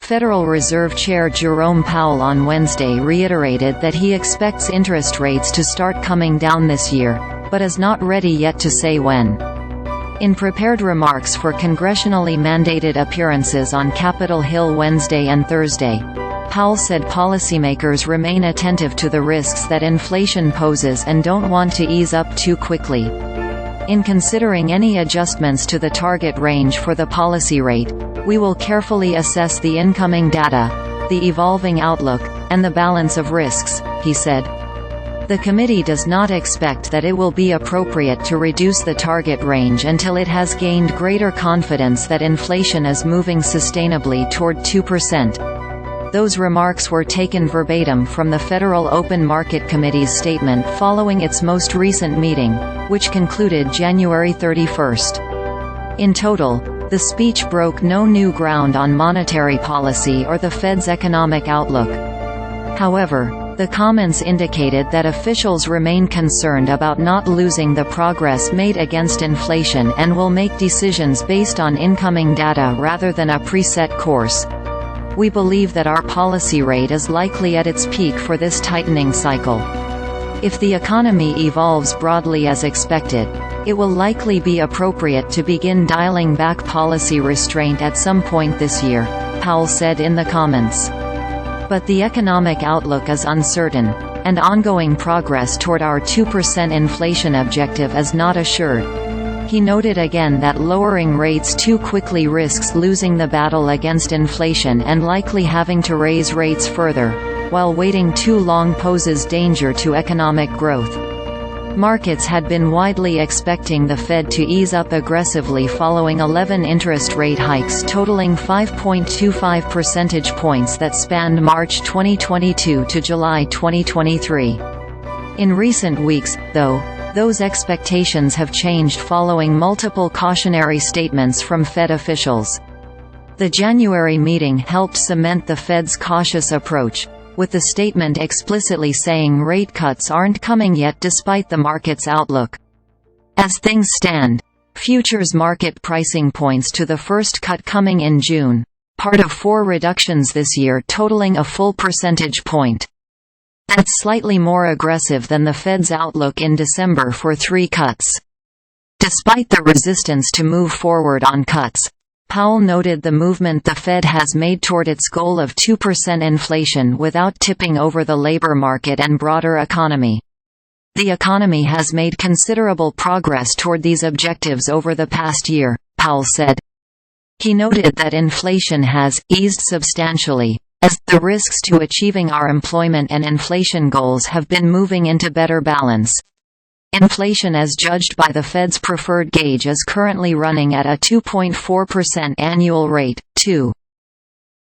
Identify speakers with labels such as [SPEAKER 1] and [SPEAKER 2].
[SPEAKER 1] Federal Reserve Chair Jerome Powell on Wednesday reiterated that he expects interest rates to start coming down this year, but is not ready yet to say when. In prepared remarks for congressionally mandated appearances on Capitol Hill Wednesday and Thursday, Powell said policymakers remain attentive to the risks that inflation poses and don't want to ease up too quickly. In considering any adjustments to the target range for the policy rate, we will carefully assess the incoming data, the evolving outlook, and the balance of risks, he said. The committee does not expect that it will be appropriate to reduce the target range until it has gained greater confidence that inflation is moving sustainably toward 2%. Those remarks were taken verbatim from the Federal Open Market Committee's statement following its most recent meeting, which concluded January 31. In total, the speech broke no new ground on monetary policy or the Fed's economic outlook. However, the comments indicated that officials remain concerned about not losing the progress made against inflation and will make decisions based on incoming data rather than a preset course. We believe that our policy rate is likely at its peak for this tightening cycle. If the economy evolves broadly as expected, it will likely be appropriate to begin dialing back policy restraint at some point this year, Powell said in the comments. But the economic outlook is uncertain, and ongoing progress toward our 2% inflation objective is not assured. He noted again that lowering rates too quickly risks losing the battle against inflation and likely having to raise rates further, while waiting too long poses danger to economic growth. Markets had been widely expecting the Fed to ease up aggressively following 11 interest rate hikes totaling 5.25 percentage points that spanned March 2022 to July 2023. In recent weeks, though, those expectations have changed following multiple cautionary statements from Fed officials. The January meeting helped cement the Fed's cautious approach, with the statement explicitly saying rate cuts aren't coming yet despite the market's outlook. As things stand, futures market pricing points to the first cut coming in June, part of 4 reductions this year totaling a full percentage point. That's slightly more aggressive than the Fed's outlook in December for 3 cuts. Despite the resistance to move forward on cuts, Powell noted the movement the Fed has made toward its goal of 2% inflation without tipping over the labor market and broader economy. The economy has made considerable progress toward these objectives over the past year, Powell said. He noted that inflation has eased substantially, as the risks to achieving our employment and inflation goals have been moving into better balance. Inflation as judged by the Fed's preferred gauge is currently running at a 2.4% annual rate, 2.